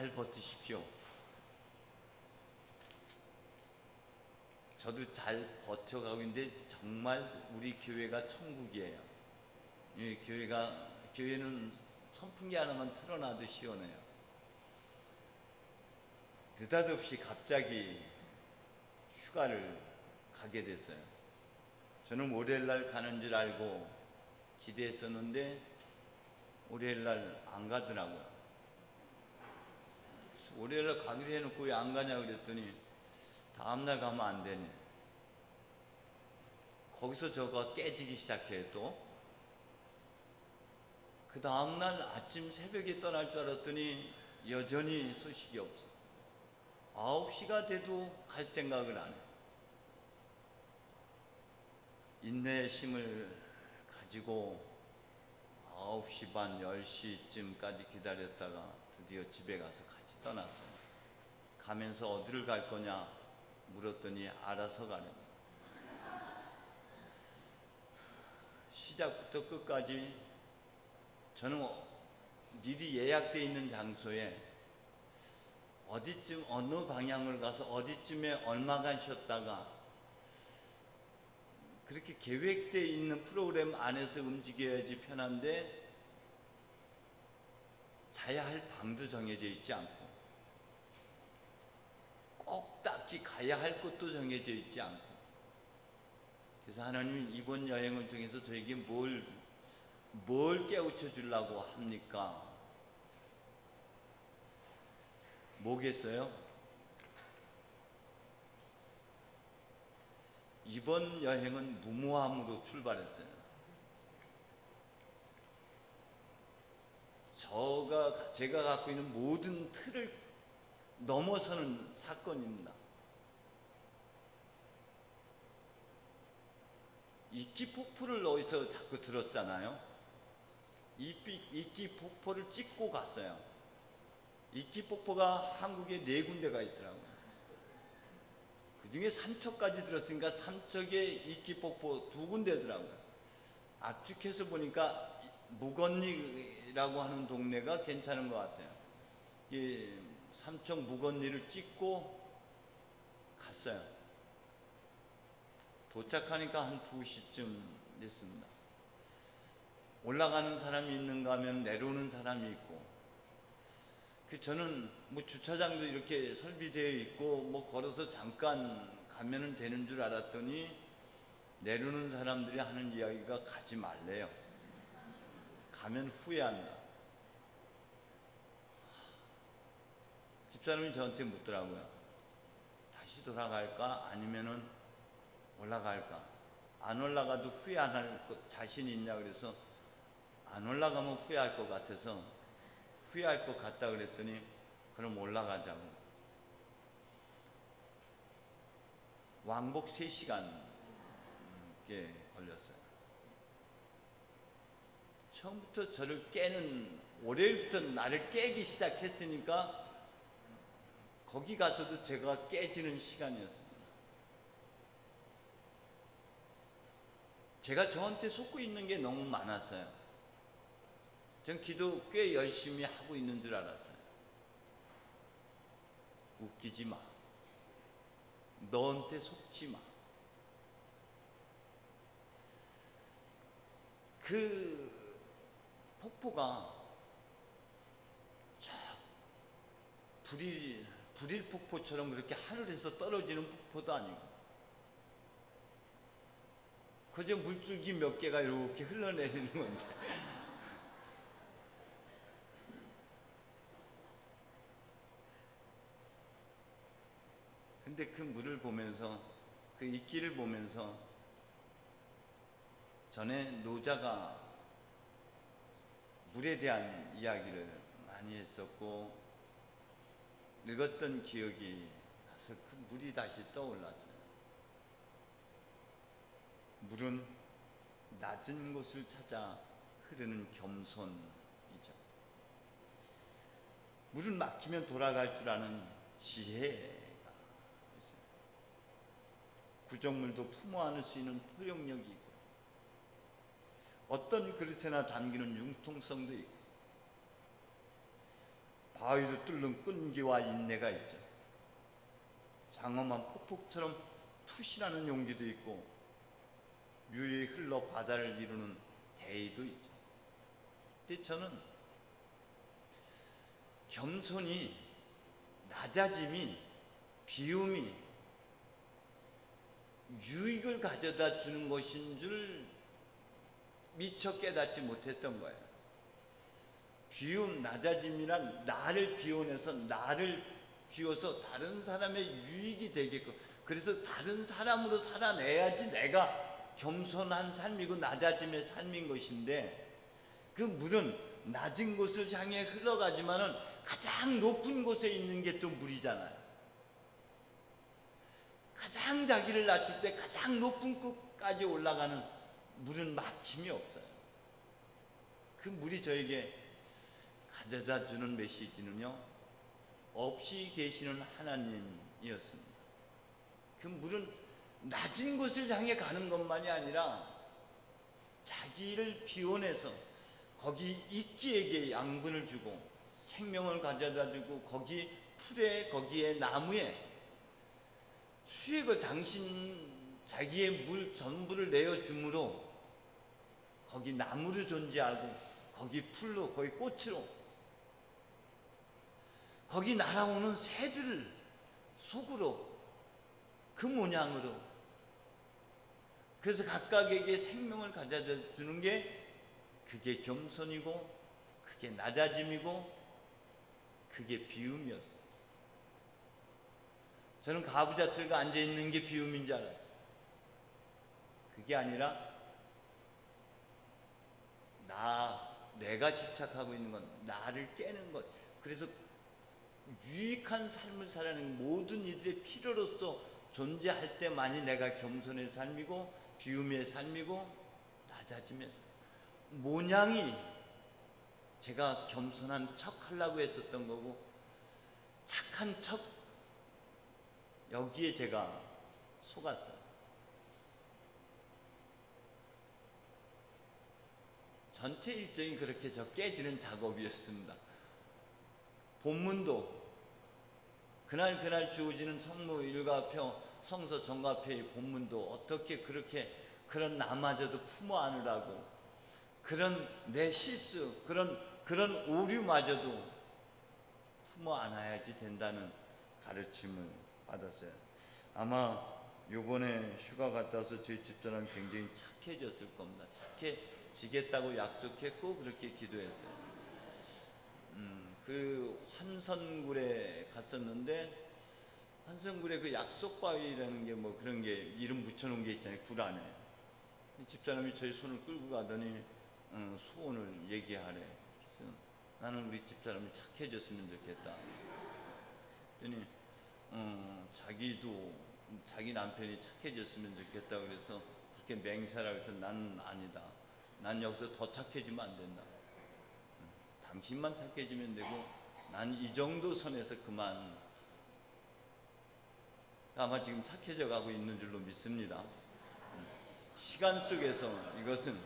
잘 버티십시오. 저도 잘 버텨가고 있는데 정말 우리 교회가 천국이에요. 이 교회는 선풍기 하나만 틀어놔도 시원해요. 느닷없이 갑자기 휴가를 가게 됐어요. 저는 월요일날 가는 줄 알고 기대했었는데 월요일날 안 가더라고요. 월요일날 가기로 해놓고 왜 안 가냐 그랬더니 다음날 가면 안 되네. 거기서 저가 깨지기 시작해요. 또 그 다음날 아침 새벽에 떠날 줄 알았더니 여전히 소식이 없어. 9시가 돼도 갈 생각을 안 해. 인내심을 가지고 9시 반, 10시쯤까지 기다렸다가 드디어 집에 가서 같이 떠났어요. 가면서 어디를 갈 거냐 물었더니 알아서 가랍니다. 시작부터 끝까지 저는 미리 예약되어 있는 장소에 어디쯤 어느 방향을 가서 어디쯤에 얼마간 쉬었다가 그렇게 계획되어 있는 프로그램 안에서 움직여야지 편한데 자야 할 방도 정해져 있지 않고 꼭 딱히 가야 할 곳도 정해져 있지 않고 그래서 하나님은 이번 여행을 통해서 저에게 뭘 깨우쳐 주려고 합니까? 뭐겠어요? 이번 여행은 무모함으로 출발했어요. 제가 갖고 있는 모든 틀을 넘어서는 사건입니다. 이끼 폭포를 어디서 자꾸 들었잖아요. 이끼 폭포를 찍고 갔어요. 이끼 폭포가 한국에 4군데가 있더라고요. 그 중에 삼척까지 들었으니까 삼척에 이끼 폭포 2군데더라고요. 압축해서 보니까 무건리라고 하는 동네가 괜찮은 것 같아요. 이 삼척 무건리를 찍고 갔어요. 도착하니까 한 2시쯤 됐습니다. 올라가는 사람이 있는가 하면 내려오는 사람이 있고 저는 뭐 주차장도 이렇게 설비되어 있고 뭐 걸어서 잠깐 가면 되는 줄 알았더니 내려오는 사람들이 하는 이야기가 가지 말래요. 가면 후회한다. 집사람이 저한테 묻더라고요. 다시 돌아갈까 아니면은 올라갈까? 안 올라가도 후회 안 할 자신이 있냐 그래서 안 올라가면 후회할 것 같아서 후회할 것 같다 그랬더니 그럼 올라가자고. 왕복 3시간 걸렸어요. 처음부터 저를 깨는 월요일부터 나를 깨기 시작했으니까 거기 가서도 제가 깨지는 시간이었습니다. 제가 저한테 속고 있는 게 너무 많았어요. 전 기도 꽤 열심히 하고 있는 줄 알았어요. 웃기지 마. 너한테 속지 마. 그 폭포가 쫙 불일 폭포처럼 그렇게 하늘에서 떨어지는 폭포도 아니고 그저 물줄기 몇 개가 이렇게 흘러내리는 건데 근데 그 물을 보면서 그 이끼를 보면서 전에 노자가 물에 대한 이야기를 많이 했었고 읽었던 기억이 나서 그 물이 다시 떠올랐어요. 물은 낮은 곳을 찾아 흐르는 겸손이죠. 물은 막히면 돌아갈 줄 아는 지혜가 있어요. 구정물도 품어 안을 수 있는 포용력이 있고 어떤 그릇에나 담기는 융통성도 있고 바위도 뚫는 끈기와 인내가 있죠. 장엄한 폭풍처럼 투신하는 용기도 있고 유유히 흘러 바다를 이루는 대의도 있죠. 근데 저는 겸손이, 낮아짐이, 비움이 유익을 가져다 주는 것인 줄 미처 깨닫지 못했던 거예요. 비움, 낮아짐이란 나를 비워내서, 나를 비워서 다른 사람의 유익이 되게끔, 그래서 다른 사람으로 살아내야지 내가 겸손한 삶이고 낮아짐의 삶인 것인데, 그 물은 낮은 곳을 향해 흘러가지만은 가장 높은 곳에 있는 게 또 물이잖아요. 가장 자기를 낮출 때 가장 높은 끝까지 올라가는 물은 막힘이 없어요. 그 물이 저에게 가져다 주는 메시지는요, 없이 계시는 하나님이었습니다. 그 물은 낮은 곳을 향해 가는 것만이 아니라 자기를 비워내서 거기 이끼에게 양분을 주고 생명을 가져다 주고 거기 풀에, 거기에 나무에 수액을, 당신 자기의 물 전부를 내어줌으로 거기 나무로 존재하고 거기 풀로, 거기 꽃으로, 거기 날아오는 새들 속으로, 그 모양으로, 그래서 각각에게 생명을 가져다 주는 게 그게 겸손이고 그게 낮아짐이고 그게 비움이었어요. 저는 가부좌들과 앉아있는 게 비움인 줄 알았어요. 그게 아니라 내가 집착하고 있는 건 나를 깨는 것. 그래서 유익한 삶을 살아내는 모든 이들의 필요로서 존재할 때만이 내가 겸손의 삶이고 비움의 삶이고 낮아짐의 삶. 모양이 제가 겸손한 척 하려고 했었던 거고 착한 척, 여기에 제가 속았어요. 전체 일정이 그렇게 저 깨지는 작업이었습니다. 본문도 그날 주어지는 성모 일과표, 성서 정과표의 본문도 어떻게 그렇게 그런 나마저도 품어 안으라고, 그런 내 실수, 그런 오류마저도 품어 안아야지 된다는 가르침을 받았어요. 아마 요번에 휴가 갔다 와서 저희 집사람이 굉장히 착해졌을 겁니다. 착해지겠다고 약속했고 그렇게 기도했어요. 그 환선굴에 갔었는데, 환선굴에 그 약속바위라는 게 뭐 그런 게 이름 붙여놓은 게 있잖아요, 굴 안에. 집사람이 저희 손을 끌고 가더니 소원을 얘기하래. 그래서 나는 우리 집사람이 착해졌으면 좋겠다. 그랬더니 자기도 자기 남편이 착해졌으면 좋겠다 그래서 그렇게 맹세하라고 해서 나는 아니다. 난 여기서 더 착해지면 안 된다. 당신만 착해지면 되고 난 이 정도 선에서 그만. 아마 지금 착해져 가고 있는 줄로 믿습니다. 시간 속에서 이것은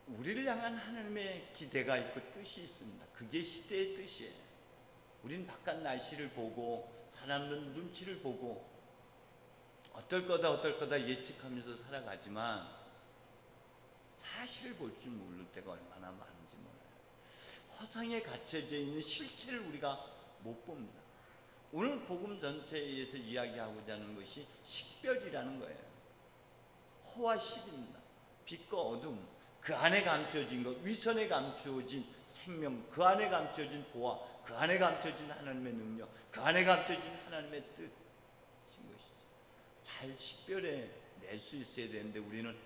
우리를 향한 하나님의 기대가 있고 뜻이 있습니다. 그게 시대의 뜻이에요. 우린 바깥 날씨를 보고 사람들 눈치를 보고 어떨 거다 예측하면서 살아가지만 사실을 볼 줄 모를 때가 얼마나 많은지 몰라요. 허상에 갇혀져 있는 실체를 우리가 못 봅니다. 오늘 복음 전체에서 이야기하고자 하는 것이 식별이라는 거예요. 호와 실입니다. 빛과 어둠, 그 안에 감추어진 것, 위선에 감추어진 생명, 그 안에 감추어진 보화, 그 안에 감추어진 하나님의 능력, 그 안에 감추어진 하나님의 뜻인 것이죠. 잘 식별해 낼 수 있어야 되는데 우리는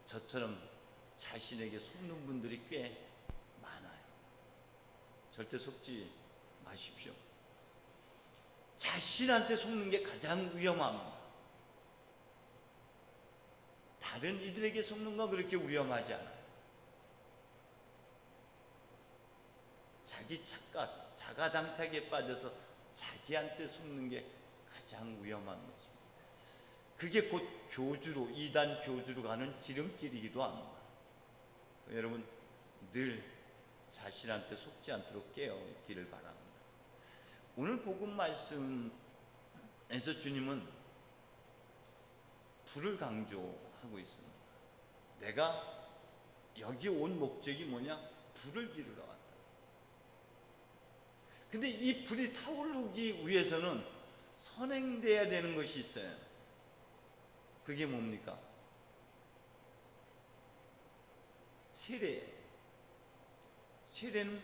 저처럼 자신에게 속는 분들이 꽤 많아요. 절대 속지 마십시오. 자신한테 속는 게 가장 위험합니다. 다른 이들에게 속는 건 그렇게 위험하지 않아요. 자기 착각, 자가당착에 빠져서 자기한테 속는 게 가장 위험한 것입니다. 그게 곧 교주로, 이단 교주로 가는 지름길이기도 합니다. 여러분 늘 자신한테 속지 않도록 깨어 있기를 바랍니다. 오늘 복음 말씀에서 주님은 불을 강조하고 있습니다. 내가 여기 온 목적이 뭐냐? 불을 기르러 왔다. 근데 이 불이 타오르기 위해서는 선행돼야 되는 것이 있어요. 그게 뭡니까? 세례. 세례는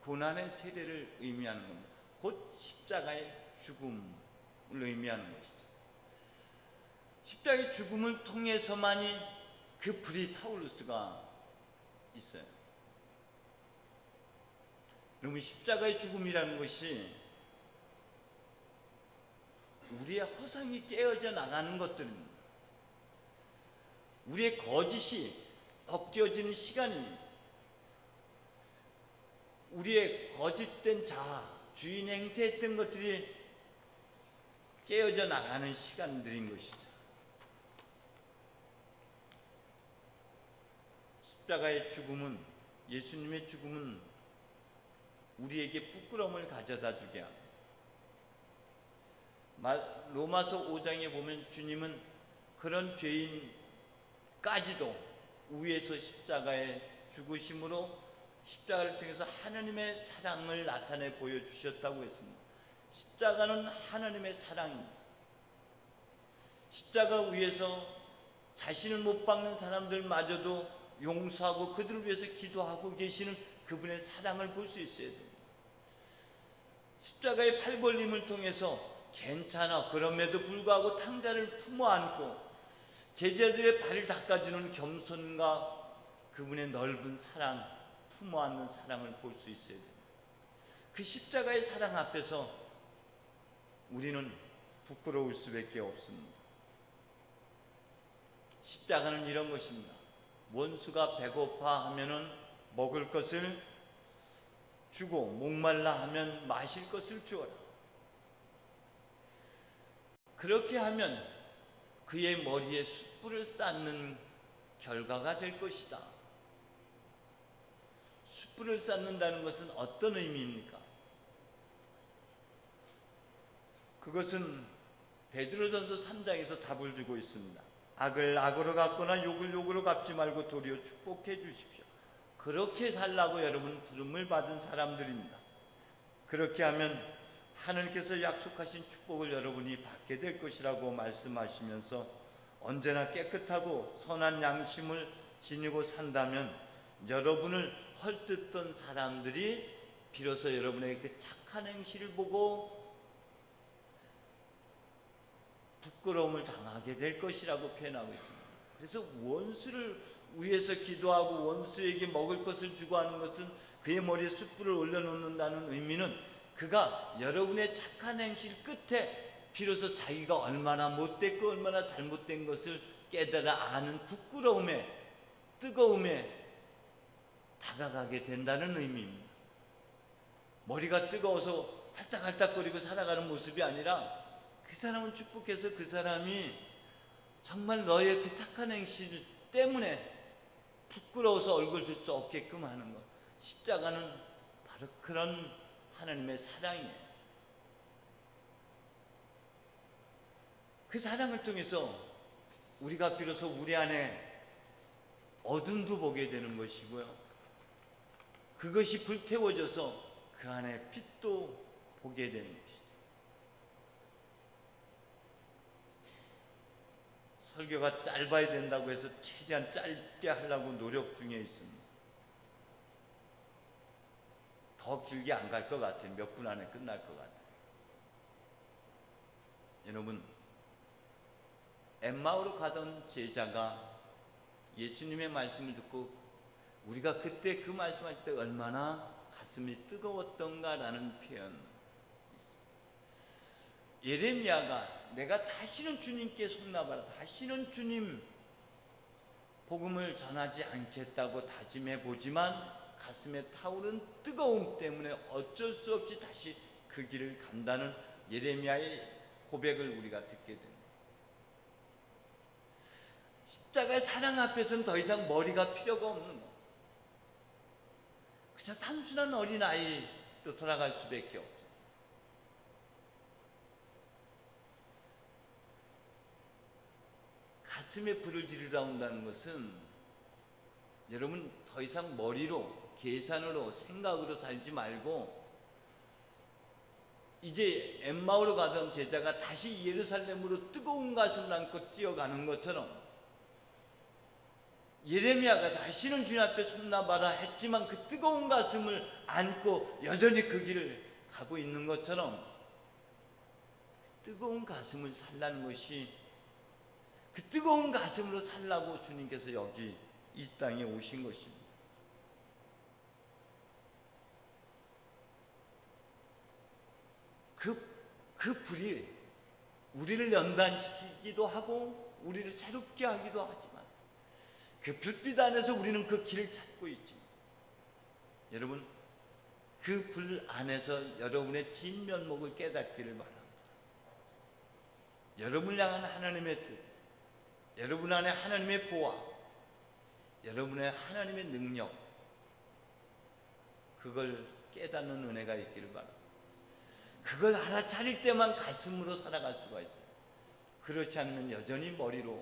고난의 세례를 의미하는 겁니다. 곧 십자가의 죽음을 의미하는 것이죠. 십자가의 죽음을 통해서만이 그 불이 타오를 수가 있어요. 여러분, 십자가의 죽음이라는 것이 우리의 허상이 깨어져 나가는 것들입니다. 우리의 거짓이 벗겨지는 시간입니다. 우리의 거짓된 자아, 주인 행세했던 것들이 깨어져 나가는 시간들인 것이죠. 십자가의 죽음은, 예수님의 죽음은 우리에게 부끄러움을 가져다 주게 합니다. 로마서 5장에 보면 주님은 그런 죄인까지도 위에서 십자가에 죽으심으로 십자가를 통해서 하나님의 사랑을 나타내 보여주셨다고 했습니다. 십자가는 하나님의 사랑입니다. 십자가 위에서 자신을 못 박는 사람들마저도 용서하고 그들을 위해서 기도하고 계시는 그분의 사랑을 볼 수 있어야 됩니다. 십자가의 팔 벌림을 통해서 괜찮아, 그럼에도 불구하고 탕자를 품어 안고 제자들의 발을 닦아주는 겸손과 그분의 넓은 사랑, 품어 안는 사랑을 볼 수 있어야 됩니다. 그 십자가의 사랑 앞에서 우리는 부끄러울 수밖에 없습니다. 십자가는 이런 것입니다. 원수가 배고파 하면은 먹을 것을 주고 목말라 하면 마실 것을 주어라. 그렇게 하면 그의 머리에 숯불을 쌓는 결과가 될 것이다. 숯불을 쌓는다는 것은 어떤 의미입니까? 그것은 베드로전서 3장에서 답을 주고 있습니다. 악을 악으로 갚거나 욕을 욕으로 갚지 말고 도리어 축복해 주십시오. 그렇게 살라고 여러분 부름을 받은 사람들입니다. 그렇게 하면 하나님께서 약속하신 축복을 여러분이 받게 될 것이라고 말씀하시면서 언제나 깨끗하고 선한 양심을 지니고 산다면 여러분을 헐뜯던 사람들이 비로소 여러분의 그 착한 행실을 보고 부끄러움을 당하게 될 것이라고 표현하고 있습니다. 그래서 원수를 위해서 기도하고 원수에게 먹을 것을 주고 하는 것은 그의 머리에 숯불을 올려놓는다는 의미는 그가 여러분의 착한 행실 끝에 비로소 자기가 얼마나 못됐고 얼마나 잘못된 것을 깨달아 아는 부끄러움에, 뜨거움에 다가가게 된다는 의미입니다. 머리가 뜨거워서 할딱할딱거리고 살아가는 모습이 아니라 그 사람을 축복해서 그 사람이 정말 너의 그 착한 행실 때문에 부끄러워서 얼굴 들 수 없게끔 하는 것. 십자가는 바로 그런 하나님의 사랑이에요. 그 사랑을 통해서 우리가 비로소 우리 안에 어둠도 보게 되는 것이고요. 그것이 불태워져서 그 안에 빛도 보게 되는 것이죠. 설교가 짧아야 된다고 해서 최대한 짧게 하려고 노력 중에 있습니다. 더 길게 안 갈 것 같아요. 몇 분 안에 끝날 것 같아요. 여러분, 엠마오로 가던 제자가 예수님의 말씀을 듣고 우리가 그때 그 말씀할 때 얼마나 가슴이 뜨거웠던가라는 표현. 예레미야가 내가 다시는 주님께 손나봐라, 다시는 주님 복음을 전하지 않겠다고 다짐해 보지만 가슴에 타오른 뜨거움 때문에 어쩔 수 없이 다시 그 길을 간다는 예레미야의 고백을 우리가 듣게 됩니다. 십자가의 사랑 앞에서는 더 이상 머리가 필요가 없는 거. 그저 단순한 어린아이로 돌아갈 수밖에 없죠. 가슴에 불을 지르러 온다는 것은 여러분 더 이상 머리로, 계산으로, 생각으로 살지 말고 이제 엠마오로 가던 제자가 다시 예루살렘으로 뜨거운 가슴을 안고 뛰어가는 것처럼 예레미야가 다시는 주님 앞에 손나봐라 했지만 그 뜨거운 가슴을 안고 여전히 그 길을 가고 있는 것처럼 뜨거운 가슴을 살라는 것이, 그 뜨거운 가슴으로 살라고 주님께서 여기 이 땅에 오신 것입니다. 그 불이 우리를 연단시키기도 하고 우리를 새롭게 하기도 하지만 그 불빛 안에서 우리는 그 길을 찾고 있죠. 여러분, 그 불 안에서 여러분의 진면목을 깨닫기를 바랍니다. 여러분을 향한 하나님의 뜻, 여러분 안에 하나님의 보화, 여러분의 하나님의 능력, 그걸 깨닫는 은혜가 있기를 바랍니다. 그걸 알아차릴 때만 가슴으로 살아갈 수가 있어요. 그렇지 않으면 여전히 머리로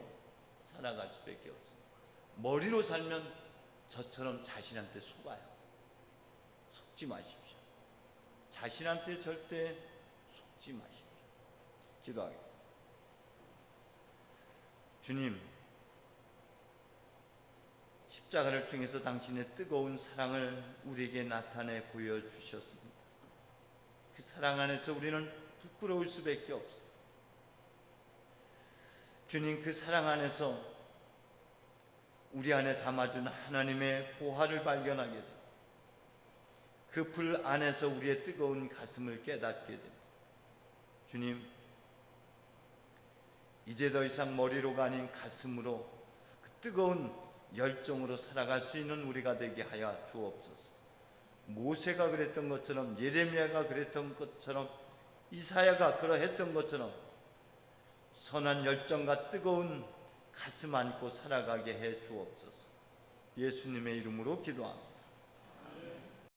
살아갈 수밖에 없어요. 머리로 살면 저처럼 자신한테 속아요. 속지 마십시오. 자신한테 절대 속지 마십시오. 기도하겠습니다. 주님, 십자가를 통해서 당신의 뜨거운 사랑을 우리에게 나타내 보여주셨습니다. 그 사랑 안에서 우리는 부끄러울 수밖에 없어요. 주님, 그 사랑 안에서 우리 안에 담아준 하나님의 보화를 발견하게 됩니다. 그 불 안에서 우리의 뜨거운 가슴을 깨닫게 됩니다. 주님, 이제 더 이상 머리로가 아닌 가슴으로 그 뜨거운 열정으로 살아갈 수 있는 우리가 되게 하여 주옵소서. 모세가 그랬던 것처럼, 예레미야가 그랬던 것처럼, 이사야가 그러했던 것처럼 선한 열정과 뜨거운 가슴 안고 살아가게 해 주옵소서. 예수님의 이름으로 기도합니다.